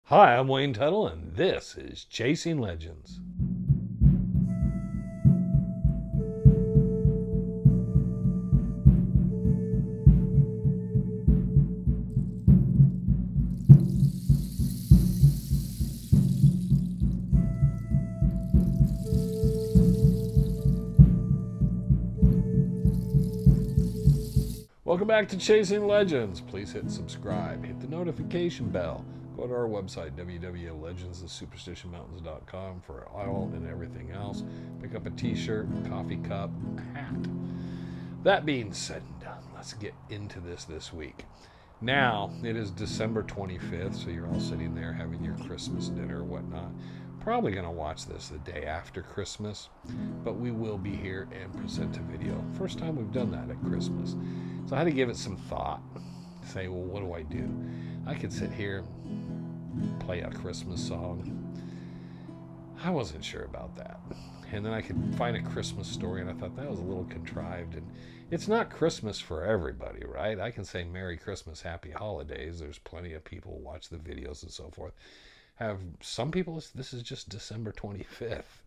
Hi, I'm Wayne Tuttle, and this is Chasing Legends. Welcome back to Chasing Legends. Please hit subscribe, hit the notification bell. Go to our website, www.legendsofsuperstitionmountains.com, for all and everything else. Pick up a t-shirt, coffee cup, a hat. That being said and done, let's get into this week. Now, it is December 25th, so you're all sitting there having your Christmas dinner or whatnot. Probably going to watch this the day after Christmas, but we will be here and present a video. First time we've done that at Christmas. So I had to give it some thought. Say, well, what do I do? I could sit here, play a Christmas song. I wasn't sure about that. And then I could find a Christmas story, and I thought that was a little contrived. And it's not Christmas for everybody, right? I can say Merry Christmas, Happy Holidays. There's plenty of people who watch the videos and so forth. Have some people, this is just December 25th.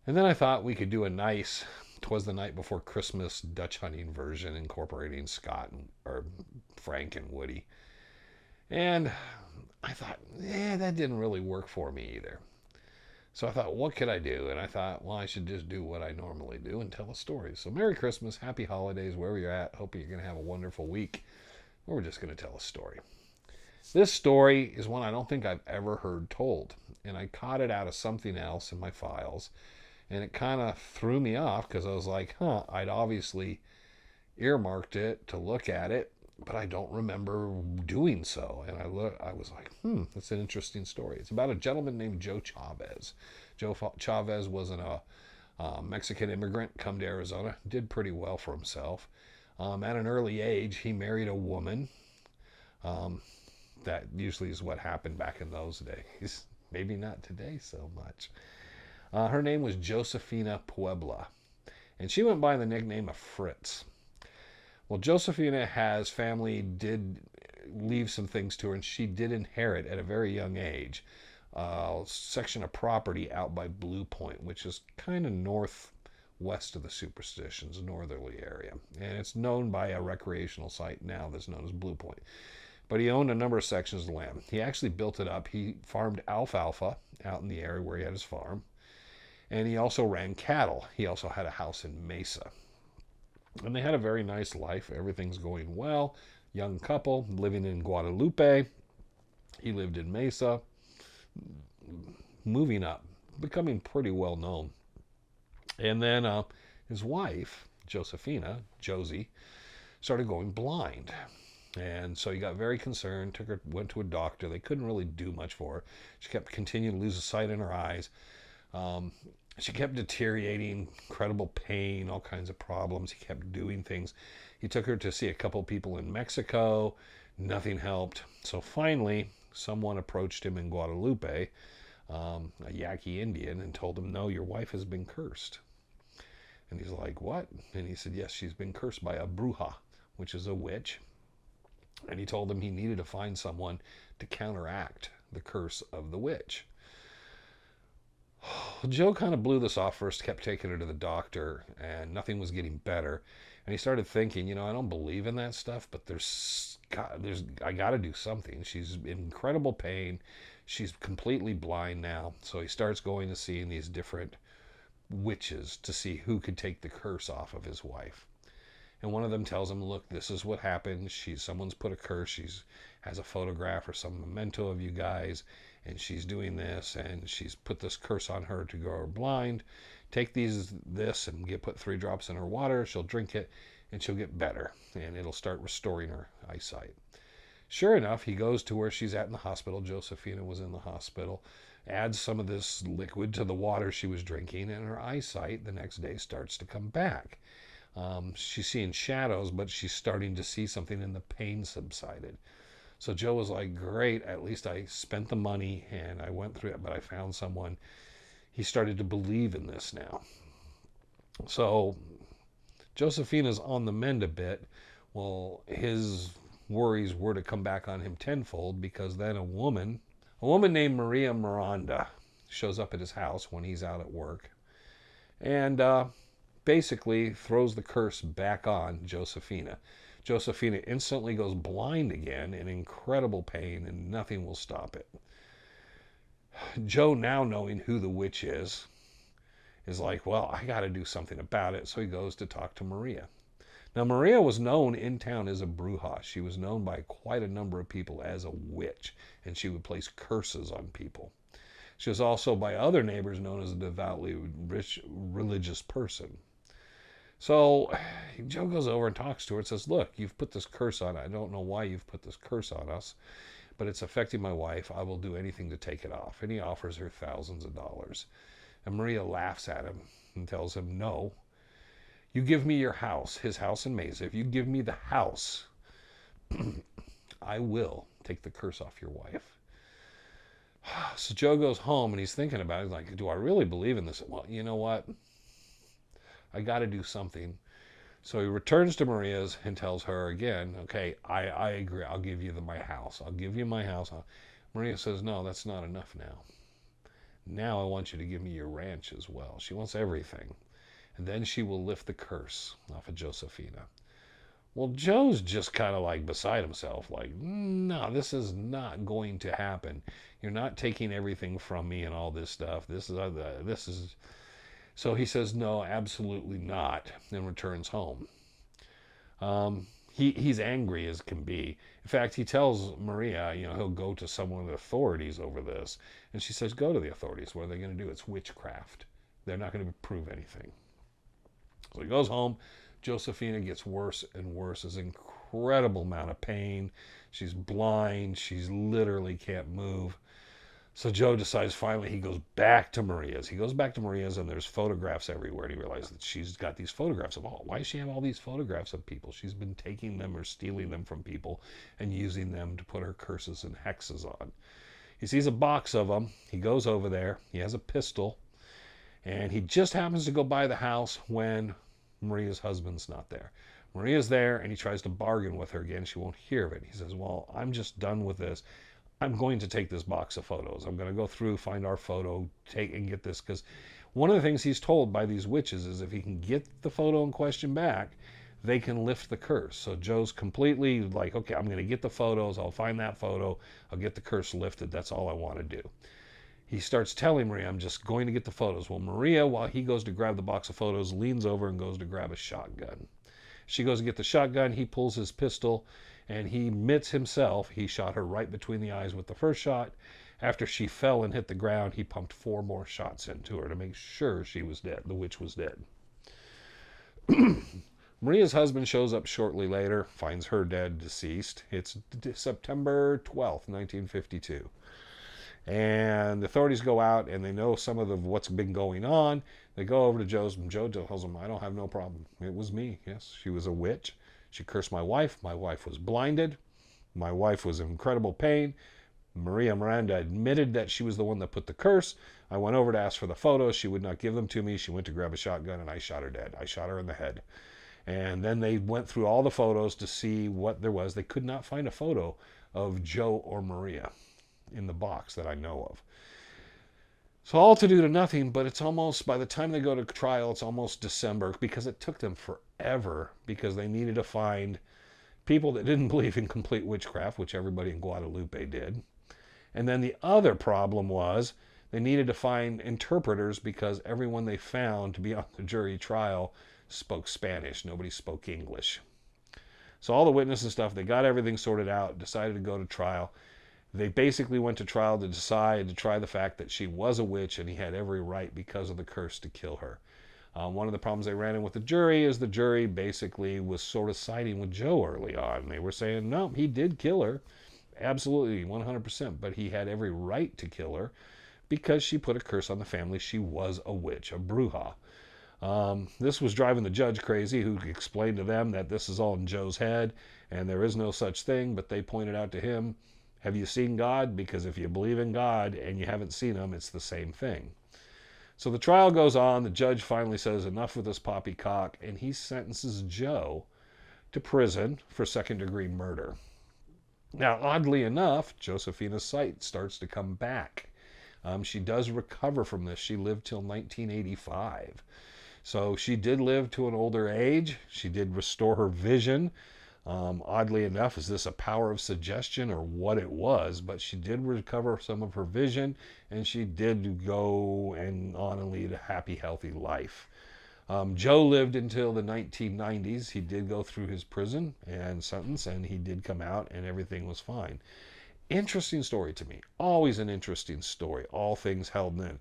And then I thought we could do a nice 'Twas the Night Before Christmas Dutch hunting version incorporating Scott or Frank and Woody. And I thought, that didn't really work for me either. So I thought, what could I do? And I thought, well, I should just do what I normally do and tell a story. So Merry Christmas, Happy Holidays, wherever you're at. Hope you're going to have a wonderful week. Or we're just going to tell a story. This story is one I don't think I've ever heard told. And I caught it out of something else in my files. And it kind of threw me off because I was like, I'd obviously earmarked it to look at it, but I don't remember doing so. And I was like, that's an interesting story. It's about a gentleman named Joe Chavez. Joe Chavez was a Mexican immigrant, come to Arizona, did pretty well for himself. At an early age, he married a woman. That usually is what happened back in those days. Maybe not today so much. Her name was Josefina Puebla, and she went by the nickname of Fritz. Well, Josefina has family, did leave some things to her, and she did inherit at a very young age a section of property out by Blue Point, which is kind of northwest of the Superstitions, northerly area. And it's known by a recreational site now that's known as Blue Point. But he owned a number of sections of land. He actually built it up. He farmed alfalfa out in the area where he had his farm. And he also ran cattle. He also had a house in Mesa. And they had a very nice life. Everything's going well. Young couple living in Guadalupe. He lived in Mesa. Moving up. Becoming pretty well known. And then his wife, Josefina, Josie, started going blind. And so he got very concerned. Went to a doctor. They couldn't really do much for her. She kept continuing to lose the sight in her eyes. She kept deteriorating, incredible pain, all kinds of problems. He kept doing things. He took her to see a couple people in Mexico. Nothing helped. So finally, someone approached him in Guadalupe, a Yaqui Indian, and told him, no, your wife has been cursed. And he's like, what? And he said, yes, she's been cursed by a Bruja, which is a witch. And he told him he needed to find someone to counteract the curse of the witch. Joe kind of blew this off first, kept taking her to the doctor, and nothing was getting better. And he started thinking, I don't believe in that stuff, but I got to do something. She's in incredible pain. She's completely blind now. So he starts going to seeing these different witches to see who could take the curse off of his wife. And one of them tells him, look, this is what happened. Someone's put a curse. She's has a photograph or some memento of you guys, and she's doing this, and she's put this curse on her to go blind. Take this and put 3 drops in her water. She'll drink it, and she'll get better, and it'll start restoring her eyesight. Sure enough, he goes to where she's at in the hospital. Josefina was in the hospital. Adds some of this liquid to the water she was drinking, and her eyesight the next day starts to come back. She's seeing shadows, but she's starting to see something, and the pain subsided. So Joe was like, great, at least I spent the money and I went through it, but I found someone. He started to believe in this now. So Josefina's on the mend a bit. Well, his worries were to come back on him tenfold, because then a woman named Maria Miranda shows up at his house when he's out at work, and basically throws the curse back on Josephina. Josephina instantly goes blind again in incredible pain, and nothing will stop it. Joe, now knowing who the witch is like, well, I got to do something about it. So he goes to talk to Maria. Now, Maria was known in town as a Bruja. She was known by quite a number of people as a witch, and she would place curses on people. She was also by other neighbors known as a devoutly religious person. So Joe goes over and talks to her and says, look, you've put this curse on. I don't know why you've put this curse on us, but it's affecting my wife. I will do anything to take it off. And he offers her thousands of dollars. And Maria laughs at him and tells him, no, you give me your house, his house in Mesa. If you give me the house, I will take the curse off your wife. So Joe goes home and he's thinking about it. He's like, do I really believe in this? Well, you know what? I got to do something. So he returns to Maria's and tells her again, okay, I agree. I'll give you my house. I'll give you my house. Maria says, no, that's not enough now. Now I want you to give me your ranch as well. She wants everything. And then she will lift the curse off of Josephina. Well, Joe's just kind of like beside himself, like, no, this is not going to happen. You're not taking everything from me and all this stuff. This is. So he says, no, absolutely not, and returns home. He's angry as can be. In fact, he tells Maria, he'll go to some of the authorities over this. And she says, go to the authorities. What are they going to do? It's witchcraft. They're not going to prove anything. So he goes home. Josephina gets worse and worse. There's an incredible amount of pain. She's blind. She's literally can't move. So Joe decides finally he goes back to Maria's. He goes back to Maria's and there's photographs everywhere. And he realizes that she's got these photographs of why does she have all these photographs of people? She's been taking them or stealing them from people and using them to put her curses and hexes on. He sees a box of them. He goes over there. He has a pistol. And he just happens to go by the house when Maria's husband's not there. Maria's there and he tries to bargain with her again. She won't hear of it. He says, well, I'm just done with this. I'm going to take this box of photos. I'm going to go through, find our photo, take and get this. Because one of the things he's told by these witches is if he can get the photo in question back, they can lift the curse. So Joe's completely like, okay, I'm going to get the photos. I'll find that photo. I'll get the curse lifted. That's all I want to do. He starts telling Maria, I'm just going to get the photos. Well, Maria, while he goes to grab the box of photos, leans over and goes to grab a shotgun. She goes to get the shotgun. He pulls his pistol. And he admits himself, he shot her right between the eyes with the first shot. After she fell and hit the ground, he pumped 4 more shots into her to make sure she was dead. The witch was dead. Maria's husband shows up shortly later, finds her dead, deceased. It's September 12th, 1952. And the authorities go out and they know some of what's been going on. They go over to Joe's, and Joe tells them, I don't have no problem. It was me. Yes, she was a witch. She cursed my wife. My wife was blinded. My wife was in incredible pain. Maria Miranda admitted that she was the one that put the curse. I went over to ask for the photos. She would not give them to me. She went to grab a shotgun and I shot her dead. I shot her in the head. And then they went through all the photos to see what there was. They could not find a photo of Joe or Maria in the box that I know of. So all to do to nothing, but it's almost, by the time they go to trial, it's almost December, because it took them forever, because they needed to find people that didn't believe in complete witchcraft, which everybody in Guadalupe did. And then the other problem was they needed to find interpreters, because everyone they found to be on the jury trial spoke Spanish. Nobody spoke English. So all the witnesses and stuff, they got everything sorted out, decided to go to trial. They basically went to trial to try the fact that she was a witch and he had every right because of the curse to kill her. One of the problems they ran in with the jury is the jury basically was sort of siding with Joe early on. They were saying, no, he did kill her. Absolutely, 100%. But he had every right to kill her because she put a curse on the family. She was a witch, a bruja. This was driving the judge crazy, who explained to them that this is all in Joe's head and there is no such thing. But they pointed out to him, have you seen God? Because if you believe in God and you haven't seen him, it's the same thing. So the trial goes on. The judge finally says, enough with this poppycock, and he sentences Joe to prison for second-degree murder. Now, oddly enough, Josephina's sight starts to come back. She does recover from this. She lived till 1985. So she did live to an older age. She did restore her vision. Oddly enough, is this a power of suggestion or what it was? But she did recover some of her vision, and she did go and on and lead a happy, healthy life. Joe lived until the 1990s. He did go through his prison and sentence, and he did come out, and everything was fine. Interesting story to me. Always an interesting story. All things held in.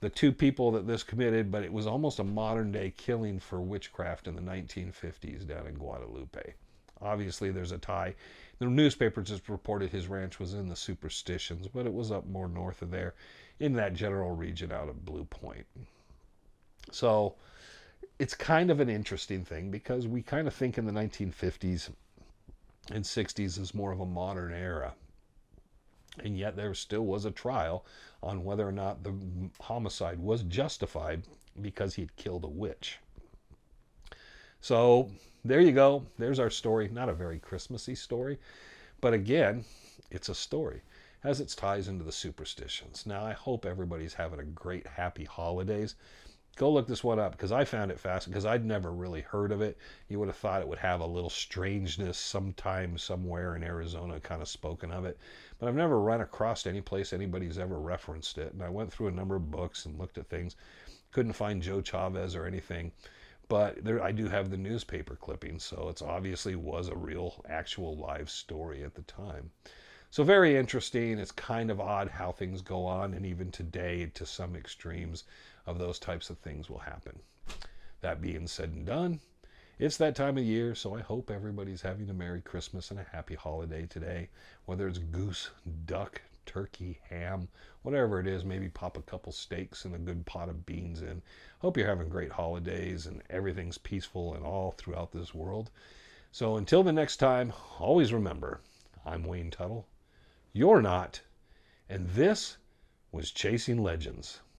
The two people that this committed, but it was almost a modern day killing for witchcraft in the 1950s down in Guadalupe. Obviously, there's a tie. The newspapers just reported his ranch was in the Superstitions, but it was up more north of there in that general region out of Blue Point. So it's kind of an interesting thing because we kind of think in the 1950s and 60s as more of a modern era. And yet there still was a trial on whether or not the homicide was justified because he'd killed a witch. So there you go. There's our story. Not a very Christmassy story, but again, it's a story. Has its ties into the superstitions. Now, I hope everybody's having a great, happy holidays. Go look this one up because I found it fascinating because I'd never really heard of it. You would have thought it would have a little strangeness sometime somewhere in Arizona kind of spoken of it. But I've never run across any place anybody's ever referenced it. And I went through a number of books and looked at things. Couldn't find Joe Chavez or anything. But there, I do have the newspaper clippings, so it's obviously was a real, actual live story at the time. So very interesting. It's kind of odd how things go on, and even today, to some extremes of those types of things will happen. That being said and done, it's that time of year, so I hope everybody's having a Merry Christmas and a happy holiday today. Whether it's goose, duck, turkey, ham, whatever it is, maybe pop a couple steaks and a good pot of beans in. Hope you're having great holidays and everything's peaceful and all throughout this world. So until the next time, always remember, I'm Wayne Tuttle. You're not. And this was Chasing Legends.